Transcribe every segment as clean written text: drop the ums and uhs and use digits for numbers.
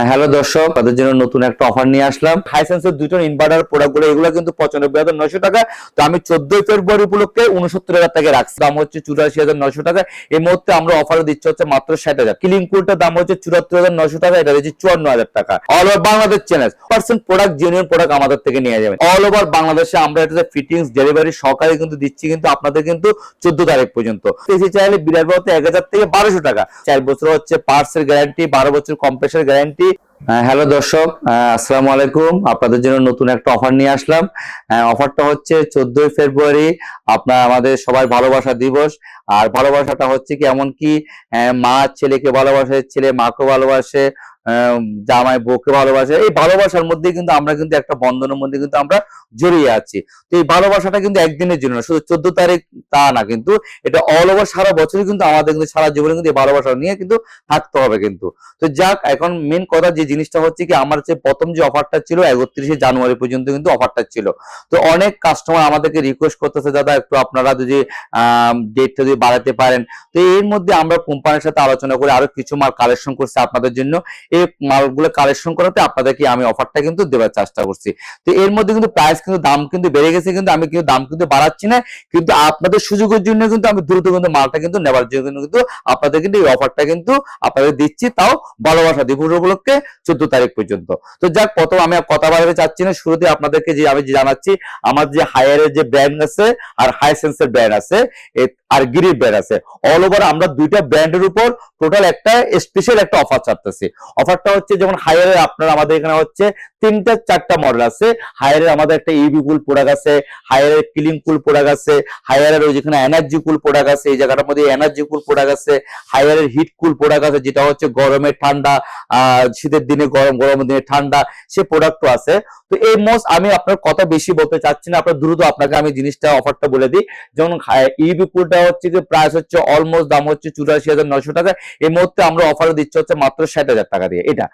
Hello দর্শক, তাদের জন্য নতুন একটা অফার নিয়ে আসলাম। হাইসেন্সের দুটো ইনভার্টার প্রোডাক্টগুলো এগুলো কিন্তু 95,900 টাকা। তো আমি 14 ফেব্রুয়ারি উপলক্ষে 69,000 টাকা রাখছি। দাম হচ্ছে 84,900 টাকা। এই মুহূর্তে আমরা অফারে দিচ্ছি হচ্ছে মাত্র 60,000। কিলিং কুলটার দাম হচ্ছে 74,900 টাকা, এটা হচ্ছে 54,000 টাকা। All over Bangladesh challenge percent product, genuine product আমাদের থেকে নিয়ে যাবেন। অল ওভার বাংলাদেশে আমরা এটাতে ফিটিংস ডেলিভারি সহকারে কিন্তু দিচ্ছি কিন্তু আপনাদের কিন্তু 14 তারিখ পর্যন্ত। এসি চাইলে বিরাট বড়তে 1,000 থেকে 1,200 টাকা। 4 বছর হচ্ছে পার্টসের গ্যারান্টি, 12 বছর কম্প্রেসার গ্যারান্টি। হ্যালো দর্শক, আসসালামু আলাইকুম। আপনাদের জন্য নতুন একটা অফার নিয়ে আসলাম। অফারটা হচ্ছে 14 ফেব্রুয়ারি, আপনার আমাদের সবাই ভালোবাসা দিবস। আর ভালোবাসাটা হচ্ছে কি, এমন কি মা ছেলেকে ভালোবাসে, ছেলে মাকে ভালোবাসে, জামাই বউকে ভালোবাসে। এই ভালোবাসার মধ্যে কিন্তু আমরা কিন্তু একটা বন্ধনের মধ্যে কিন্তু আমরা জড়িয়ে আছি। তো এই ভালোবাসাটা কিন্তু একদিনের জন্য না, শুধু 14 তারিখ তা না, কিন্তু এটা অল ওভার সারা বছরই কিন্তু আমাদের কিন্তু সারা জীবনে কিন্তু এই ভালোবাসা নিয়ে কিন্তু থাকতে হবে কিন্তু। তো যাক, এখন মেন কথা যে জিনিসটা হচ্ছে কি, আমার যে প্রথম যে অফারটা ছিল 31 জানুয়ারি পর্যন্ত কিন্তু অফারটা ছিল। তো অনেক কাস্টমার আমাদেরকে রিকোয়েস্ট করতেছে, দাদা একটু আপনারা যদি ডেটটা যদি বাড়াতে পারেন। তো এর মধ্যে আমরা কোম্পানির সাথে আলোচনা করে আরো কিছু মাল কালেকশন করছি আপনাদের জন্য। এই মালগুলো কালেকশন করাতে আপনাদেরকে আমি অফারটা কিন্তু দেওয়ার চেষ্টা করছি। তো এর মধ্যে কিন্তু প্রাইস কিন্তু দাম কিন্তু বেড়ে গেছে, কিন্তু আমি কিন্তু দাম কিন্তু বাড়াচ্ছি না, কিন্তু আপনাদের সুযোগের জন্য কিন্তু আমি দ্রুত কিন্তু মালটা কিন্তু নেবার জন্য কিন্তু আপনাদের কিন্তু এই অফারটা কিন্তু আপনাদের দিচ্ছি, তাও ভালোবাসা দিবস উপলক্ষে 14 তারিখ পর্যন্ত। তো যাক, প্রথম আমি কথা বাড়াতে চাচ্ছি না, শুরুতে আপনাদেরকে যে আমি জানাচ্ছি, আমার যে হায়ারের যে ব্র্যান্ড আছে আর হাইসেন্সের ব্র্যান্ড আছে আর গিরির ব্র্যান্ড আছে, অল ওভার আমরা দুইটা ব্র্যান্ডের উপর টোটাল একটা স্পেশাল একটা অফার ছাড়তেছি। অফারটা হচ্ছে যেমন হায়ারের আপনার আমাদের এখানে হচ্ছে 3-4টা মডেল আছে। হায়ারের আমাদের একটা ইবি কুল প্রোডাক্ট আছে, হায়ারের কিলিং কুল প্রোডাক্ট আছে, হায়ারের ওই যেখানে এনার্জি কুল প্রোডাক্ট আছে, এই জায়গাটার মধ্যে এনার্জি কুল প্রোডাক্ট আছে, হায়ারের হিট কুল প্রোডাক্ট আছে, যেটা হচ্ছে গরমে ঠান্ডা, শীতের দিনে গরম, গরমের দিনে ঠান্ডা, সে প্রোডাক্টও আছে। তো এই মোস্ট আমি আপনার কথা বেশি বলতে চাচ্ছি না, আপনার দ্রুত আপনাকে আমি জিনিসটা অফারটা বলে দিই। যেমন ইবি কুলটা হচ্ছে যে প্রাইস হচ্ছে অলমোস্ট দাম হচ্ছে 84,900 টাকা। এই মুহূর্তে আমরা অফারে দিচ্ছি হচ্ছে মাত্র 60,000 টাকা দিয়ে এটা।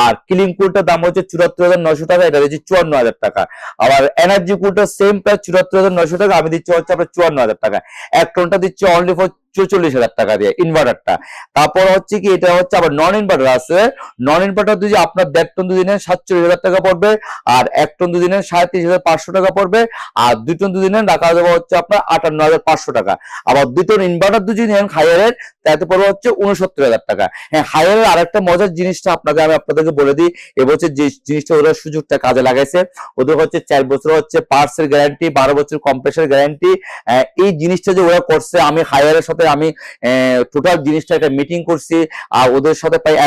আর কিলিং কুলটার দাম হচ্ছে 74,900 টাকা, এটা দিচ্ছি 54,000 টাকা। আবার এনার্জি কুলটা সেম প্রাইস 74,900 টাকা, আমি দিচ্ছি হচ্ছে আপনার 54,000 টাকা। এক টনটা দিচ্ছি অনলি ফর 44,000 টাকা দিয়ে ইনভার্টারটা। তারপর হচ্ছে কি, এটা হচ্ছে আবার নন ইনভার্টার আছে। নন ইনভার্টার যদি আপনার 1.5 টন যদি নেন 47,000 টাকা পড়বে, আর 1 টন যদি নেন 37,500 টাকা পড়বে, আর 2 টন যদি নেন রাখা যাবে হচ্ছে আপনার 58,500 টাকা। আবার 2 টন ইনভার্টার যদি নেন হায়ারের, তাতে পড়বে হচ্ছে 69,000 টাকা। হ্যাঁ, হায়ারের আরেকটা মজার জিনিসটা আমি আপনাদেরকে বলে দিই। এবছর যে জিনিসটা ওরা সুযোগটা কাজে লাগাইছে, ওদের হচ্ছে 4 বছর হচ্ছে পার্টস এর গ্যারান্টি, 12 বছর কম্প্রেসার গ্যারান্টি। এই জিনিসটা যে ওরা করছে, আমি হায়ারের সাথে আমি টোটাল জিনিসটা একটা মিটিং করছি। আর ওদের সাথে প্রায়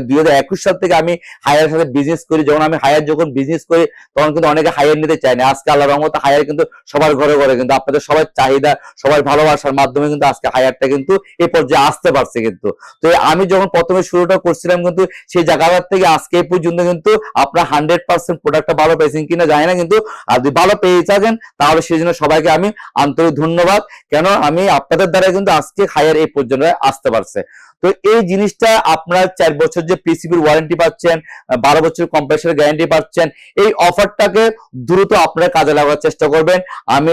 2021 সাল থেকে আমি হায়ারের সাথে বিজনেস করি। আমি হায়ার যখন বিজনেস করি, তখন কিন্তু অনেকে হায়ার নিতে চায় না। আজকে আল্লাহর রহমতে হায়ার কিন্তু সবার ঘরে ঘরে, কিন্তু আপনাদের সবার চাহিদা, সবার ভালোবাসার মাধ্যমে কিন্তু আজকে হায়ারটা কিন্তু এই পর্যায়ে আসতে পারছে কিন্তু। তো আমি যখন প্রথমে শুরুটা করছিলাম, কিন্তু সেই জায়গাটার থেকে আজকে এই পর্যন্ত কিন্তু আপনার 100% প্রোডাক্টটা ভালো পেয়েছেন কিনা জানি না, কিন্তু আর যদি ভালো পেয়ে থাকেন তাহলে সেই জন্য সবাইকে আমি আন্তরিক ধন্যবাদ। কেন আমি আপনাদের দ্বারা কিন্তু আজকে হায়ার এই পর্যন্ত আসতে পারছে। তো এই জিনিসটা আপনার 4 বছর যে পিসিবির ওয়ারেন্টি পাচ্ছেন, 12 বছর কম্প্রেসার গ্যারান্টি পাচ্ছেন, এই অফারটাকে দ্রুত আপনারা কাজে লাগার চেষ্টা করবেন। আমি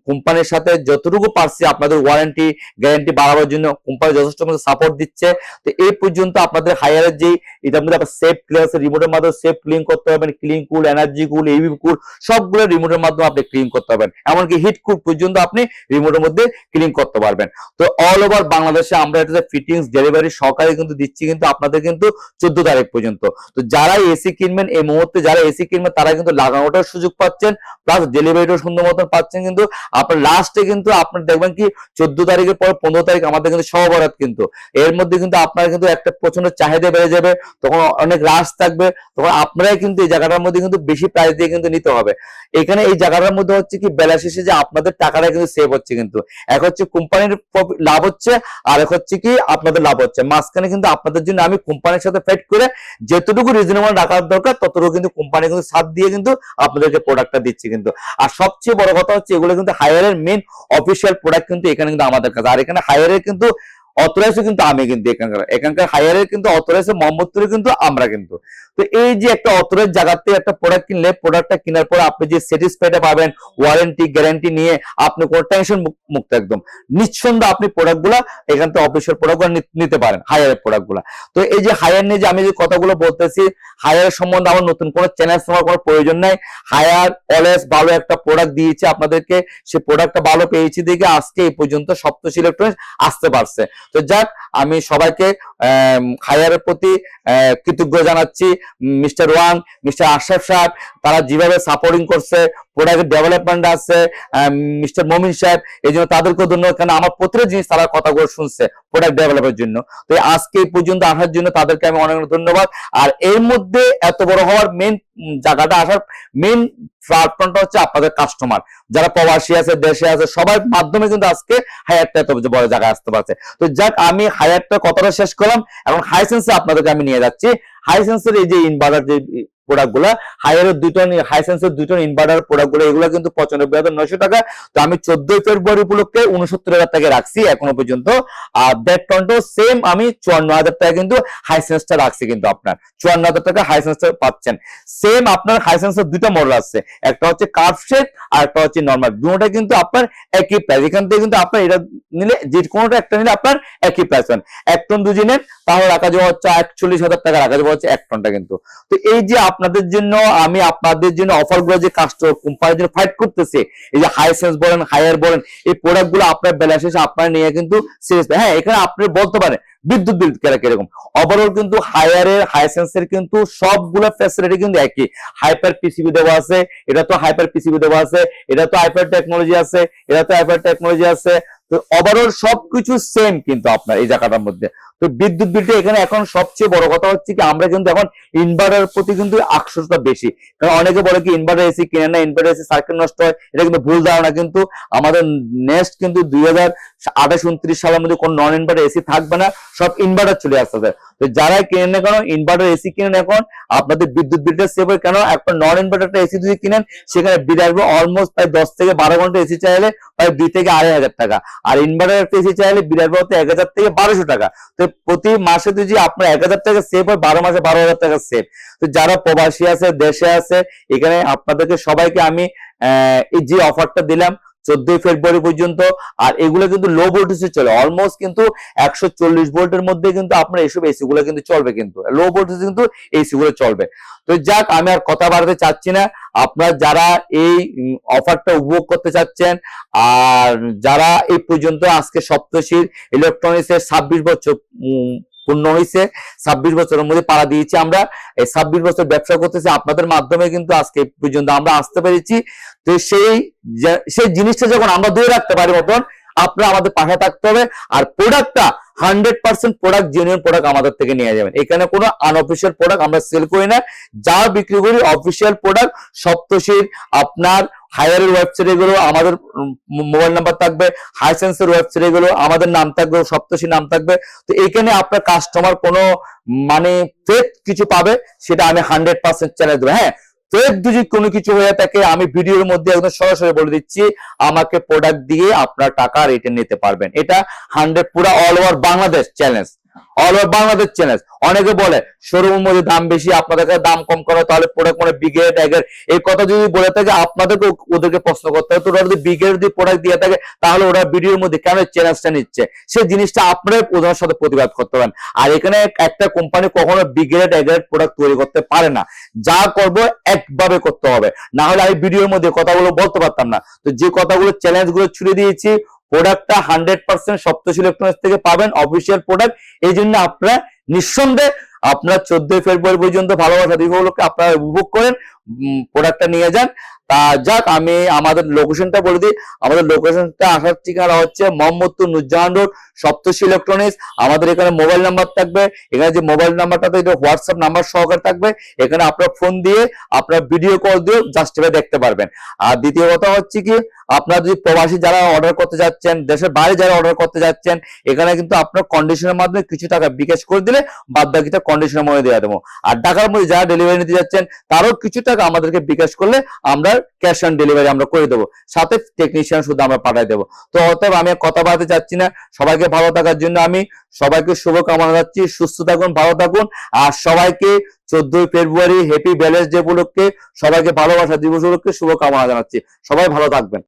কোম্পানির সাথে যতটুকু পারছি আপনাদের ওয়ারেন্টি গ্যারান্টি বাড়াবার জন্য কোম্পানি যথেষ্ট সাপোর্ট দিচ্ছে। তো এই পর্যন্ত আপনাদের হায়ারের যে এটার মধ্যে আপনার সেফ ক্লিয়ার রিমোটের মাধ্যমে সেফ ক্লিন করতে পারবেন, ক্লিন কুল, এনার্জি কুল, ইবি কুল সবগুলো রিমোটের মাধ্যমে আপনি ক্লিন করতে পারবেন, এমনকি হিট কুল পর্যন্ত আপনি রিমোটের মধ্যে ক্লিন করতে পারবেন। তো অল ওভার বাংলাদেশে আমরা এটাতে ফিটিংস ডেলিভারি সহকারে কিন্তু দিচ্ছি কিন্তু আপনাদের কিন্তু 14 তারিখ পর্যন্ত। তো যারা এসি কিনবেন এই মুহূর্তে, যারা এসি কিনবেন তারা কিন্তু লাগানোটার সুযোগ পাচ্ছেন, প্লাস ডেলিভারিটাও সুন্দর মতন পাচ্ছেন। কিন্তু আপনার লাস্টে কিন্তু আপনার দেখবেন কি 14 তারিখের পর 15 তারিখ আমাদের কিন্তু সহবরাত, কিন্তু এর মধ্যে কিন্তু আপনার কিন্তু একটা প্রচন্ড চাহিদা বেড়ে যাবে, তখন অনেক রাশ থাকবে, তখন আপনারাই কিন্তু এই জায়গাটার মধ্যে কিন্তু বেশি প্রাইস দিয়ে কিন্তু নিতে হবে। এখানে এই জায়গাটার মধ্যে হচ্ছে কি, বেলা শেষে যে আপনাদের টাকাটা কিন্তু সেভ হচ্ছে, কিন্তু এক হচ্ছে কোম্পানির লাভ হচ্ছে, আর এক হচ্ছে কি আপনাদের লাভ হচ্ছে। মাঝখানে কিন্তু আপনাদের জন্য আমি কোম্পানির সাথে ফাইট করে যতটুকু রিজনেবল রাখার দরকার ততটুকু কিন্তু কোম্পানি কিন্তু সাথ দিয়ে কিন্তু আপনাদেরকে প্রোডাক্টটা দিচ্ছে কিন্তু। আর সবচেয়ে বড় কথা হচ্ছে, এগুলো কিন্তু হায়ারের মেন অফিসিয়াল প্রোডাক্ট কিন্তু এখানে কিন্তু আমাদের কাছে। আর এখানে হায়ারের কিন্তু অথরাইজ কিন্তু আমি কিন্তু এখানকার হায়ারের কিন্তু অথরাইজ মোহাম্মদপুরে কিন্তু আমরা কিন্তু। তো এই যে একটা অথরাইজ জায়গাতে একটা প্রোডাক্ট কিনলে, প্রোডাক্টটা কেনার পর আপনি যে স্যাটিসফাইড পাবেন, ওয়ারেন্টি গ্যারান্টি নিয়ে আপনি কোনো টেনশন মুক্ত একদম নিঃসন্দেহে আপনি প্রোডাক্টগুলা এখান থেকে অফিসিয়াল প্রোডাক্টগুলো নিতে পারেন, হায়ারের প্রোডাক্টগুলা। তো এই যে হায়ার নিয়ে যে আমি যে কথাগুলো বলতেছি, হায়ার সম্বন্ধে আমার নতুন কোনো চ্যানেল নেওয়ার কোনো প্রয়োজন নাই। হায়ার অলওয়েজ ভালো একটা প্রোডাক্ট দিয়েছে আপনাদেরকে, সে প্রোডাক্টটা ভালো পেয়েছি দেখে আজকে এই পর্যন্ত সপ্তশী ইলেকট্রনিক্স আসতে পারছে। তো যাক, আমি সবাইকে হায়ারের প্রতি কৃতজ্ঞ জানাচ্ছি। মিস্টার ওয়াং, মিস্টার আশরাফ সাহেব, তারা যেভাবে সাপোর্টিং করছে, প্রোডাক্টের ডেভেলপমেন্ট আছে, মিস্টার মমিন সাহেব, এই জন্য তাদেরকেও ধন্যবাদ, কারণ আমার প্রতিটা জিনিস তারা কথাগুলো শুনছে প্রোডাক্ট ডেভেলপের জন্য। তো আজকে এই পর্যন্ত আসার জন্য তাদেরকে আমি অনেক ধন্যবাদ। আর এর মধ্যে এত বড় হওয়ার মেন জায়গাটা আসার মেন প্ল্যাটফর্মটা হচ্ছে আপনাদের কাস্টমার, যারা প্রবাসী আছে, দেশে আছে, সবার মাধ্যমে কিন্তু আজকে হায়ারটা এত বড় জায়গায় আসতে পারছে। তো যাক, আমি হায়ারটা কথাটা শেষ করলাম, এখন হাইসেন্সে আপনাদেরকে আমি নিয়ে যাচ্ছি। হাইসেন্সের এই যে ইনভার্টার যে প্রোডাক্ট গুলা, হায়ারের হাইসেন্সের 2 টন ইনভার্টার প্রোডাক্ট গুলো, এগুলো কিন্তু 95,900 টাকা। তো আমি 14 ফেব্রুয়ারি উপলক্ষে 69,000 টাকা রাখছি এখনো পর্যন্ত। আর দেড় টনটাও সেম আমি 54,000 টাকা কিন্তু হাইসেন্সটা রাখছি। কিন্তু আপনার 54,000 টাকা হাইসেন্সটা পাচ্ছেন। সেম আপনার হাইসেন্সের 2টা মডেল আছে, একটা হচ্ছে কার্ভ শেড আর একটা হচ্ছে নরমাল। দুটোটা কিন্তু আপনার একই প্রাইস। এখান থেকে কিন্তু আপনার এটা নিলে, যে কোনোটা একটা নিলে আপনার একই প্রাইস পান। 1 টন 2 নেন তাহলে রাখা যাবে হচ্ছে 41,000 টাকা রাখা যাবে হচ্ছে 1 টনটা কিন্তু। তো এই যে আপনাদের জন্য আমি আপনাদের জন্য অফার গুলো যে কাস্টমার কোম্পানির জন্য ফাইট করতেছে, এই যে হাইসেন্স বলেন, হায়ার বলেন, এই প্রোডাক্ট গুলো আপনার ব্যালেন্স শেষে আপনার নিয়ে কিন্তু সিরিয়াস। হ্যাঁ, এখানে আপনি বলতে পারেন বিদ্যুৎ বিল কিরকম। ওভারঅল কিন্তু হায়ারের, হাইসেন্সের কিন্তু সবগুলো ফ্যাসিলিটি কিন্তু একই। হাইপার পিসিবি দেওয়া আছে, এটা তো হাইপার পিসিবি দেওয়া আছে, এটা তো হাইপার টেকনোলজি আছে, এটা তো হাইপার টেকনোলজি আছে। তো ওভারঅল সবকিছু সেম কিন্তু আপনার এই জায়গাটার মধ্যে। তো বিদ্যুৎ বিলটা এখানে এখন সবচেয়ে বড় কথা হচ্ছে কি, আমরা কিন্তু এখন ইনভার্টারের প্রতি কিন্তু আকর্ষণটা বেশি। কারণ অনেকে বলে কি ইনভার্টার এসি কিনে না, ইনভার্টার এসি সার্কিট নষ্ট হয়, এটা কিন্তু ভুল ধারণা। কিন্তু আমাদের নেক্সট কিন্তু 2028-29 সালের মধ্যে কোন নন ইনভার্টার এসি থাকবে না, সব ইনভার্টার চলে আসতে। তো যারা কিনেন না কেন ইনভার্টার এসি কিনেন, এখন আপনাদের বিদ্যুৎ বিলটা সেভ হয়। কেন, একটা নন ইনভার্টারটা এসি যদি কিনেন, সেখানে বিল আসবে অলমোস্ট প্রায় 10 থেকে 12 ঘন্টা এসি চাইলে প্রায় 2 থেকে 2,500 টাকা। আর ইনভার্টার একটা এসি চাইলে বিল আসবে হতে 1,000 থেকে 1,200 টাকা। তো প্রতি মাসে যদি আপনার 1,000 টাকা সেভ হয়, 12 মাসে 12,000 টাকা সেভ। তো যারা প্রবাসী আছে, দেশে আছে, এখানে আপনাদেরকে সবাইকে আমি এই যে অফারটা দিলাম 14 ফেব্রুয়ারি পর্যন্ত। আর এগুলো কিন্তু লো ভোল্টেজে চলে, অলমোস্ট কিন্তু 140 ভোল্টের মধ্যে কিন্তু আপনার এইসব এসি গুলো কিন্তু চলবে, কিন্তু লো ভোল্টেজে কিন্তু এসি গুলো চলবে। তো যাক, আমি আর কথা বাড়াতে চাচ্ছি না। আপনারা যারা এই অফারটা উপভোগ করতে চাচ্ছেন, আর যারা এই পর্যন্ত আজকে সপ্তশীর ইলেকট্রনিক্সের 26 বছর পূর্ণ হয়েছে, 26 বছরের মধ্যে পাড়া দিয়েছি আমরা, এই 26 বছর ব্যবসা করতেছি আপনাদের মাধ্যমে কিন্তু আজকে পর্যন্ত আমরা আসতে পেরেছি। তো সেই জিনিসটা যখন আমরা ধরে রাখতে পারি, মতন আপনারা আমাদের পাশে থাকতে হবে। আর প্রোডাক্টটা 100% প্রোডাক্ট, জেনুইন প্রোডাক্ট আমাদের থেকে নিয়ে যাবেন। এখানে কোনো আনঅফিসিয়াল প্রোডাক্ট আমরা সেল করি না, যা বিক্রি করি অফিসিয়াল প্রোডাক্ট। সপ্তশীর আপনার হায়ারের ওয়েবসাইটে গুলো আমাদের মোবাইল নাম্বার থাকবে, হাইসেন্সের ওয়েবসাইটে গুলো আমাদের নাম থাকবে, সপ্তশী নাম থাকবে। তো এখানে আপনার কাস্টমার কোনো মানে ফেক কিছু পাবে, সেটা আমি 100% চ্যালেঞ্জ দেবো। হ্যাঁ, ফেক যদি কোনো কিছু হয়ে থাকে, আমি ভিডিওর মধ্যে একদম সরাসরি বলে দিচ্ছি, আমাকে প্রোডাক্ট দিয়ে আপনার টাকা রিটার্ন নিতে পারবেন। এটা 100 পুরো all over Bangladesh challenge, all over Bangladesh challenge. অনেকে বলে শোরুমের মধ্যে দাম বেশি, আপনাদের কাছে দাম কম করো, তাহলে প্রোডাক্ট মানে বিগ্রেড এগের, এই কথা যদি বলে থাকে আপনাদেরকে ওদেরকে প্রশ্ন করতে হবে, তো ওরা যদি বিগ্রেড যদি প্রোডাক্ট দিয়ে থাকে, তাহলে ওরা ভিডিওর মধ্যে কেন চ্যালেঞ্জটা নিচ্ছে? সেই জিনিসটা আপনারা ওদের সাথে প্রতিবাদ করতে পারেন। আর এখানে একটা কোম্পানি কখনো বিগ্রেড এগের প্রোডাক্ট তৈরি করতে পারে না। যা করবো একভাবে করতে হবে, না হলে আমি ভিডিওর মধ্যে কথাগুলো বলতে পারতাম না। তো যে কথাগুলো চ্যালেঞ্জ গুলো ছুড়ে দিয়েছি, প্রোডাক্টটা 100% সপ্তশী ইলেকট্রনিক্স থেকে পাবেন, অফিসিয়াল প্রোডাক্ট। এই জন্য আপনারা নিঃসন্দেহে আপনার 14 ফেব্রুয়ারি পর্যন্ত ভালোবাসা দিবসকে আপনারা উপভোগ করেন, প্রোডাক্টটা নিয়ে যান। তা যাক, আমি আমাদের লোকেশনটা বলে দিই। আমাদের লোকেশনটা আসার ঠিকানা হচ্ছে মোহাম্মদপুর নুরজাহান রোড, সপ্তশী ইলেকট্রনিক্স। আমাদের এখানে মোবাইল নাম্বার থাকবে, এখানে যে মোবাইল নাম্বারটা এটা হোয়াটসঅ্যাপ নাম্বার সহকারে থাকবে। এখানে আপনার ফোন দিয়ে, আপনার ভিডিও কল দিয়ে জাস্টিফাই দেখতে পারবেন। আর দ্বিতীয় কথা হচ্ছে কি, আপনারা যদি প্রবাসী যারা অর্ডার করতে যাচ্ছেন, দেশের বাইরে যারা অর্ডার করতে যাচ্ছেন, এখানে কিন্তু আপনার কন্ডিশনের মাধ্যমে কিছু টাকা বিকাশ করে দিলে বাদ বাকিটা কন্ডিশনের মধ্যে দেওয়া দেবো। আর ঢাকার মধ্যে যারা ডেলিভারি নিতে যাচ্ছেন, তারও কিছুটা টাকা আমাদেরকে বিকাশ করলে আমরা ক্যাশ অন ডেলিভারি আমরা করে দেবো, সাথে টেকনিশিয়ান শুধু আমরা পাঠিয়ে দেবো। তো অতএব আমি কথা বাড়াতে চাচ্ছি না, সবাইকে ভালো থাকার জন্য আমি সবাইকে শুভকামনা যাচ্ছি। সুস্থ থাকুন, ভালো থাকুন, আর সবাইকে 14ই ফেব্রুয়ারি হ্যাপি ব্যালেন্স ডে উপলক্ষে, সবাইকে ভালোবাসা দিবস উপলক্ষে শুভকামনা জানাচ্ছি। সবাই ভালো থাকবেন।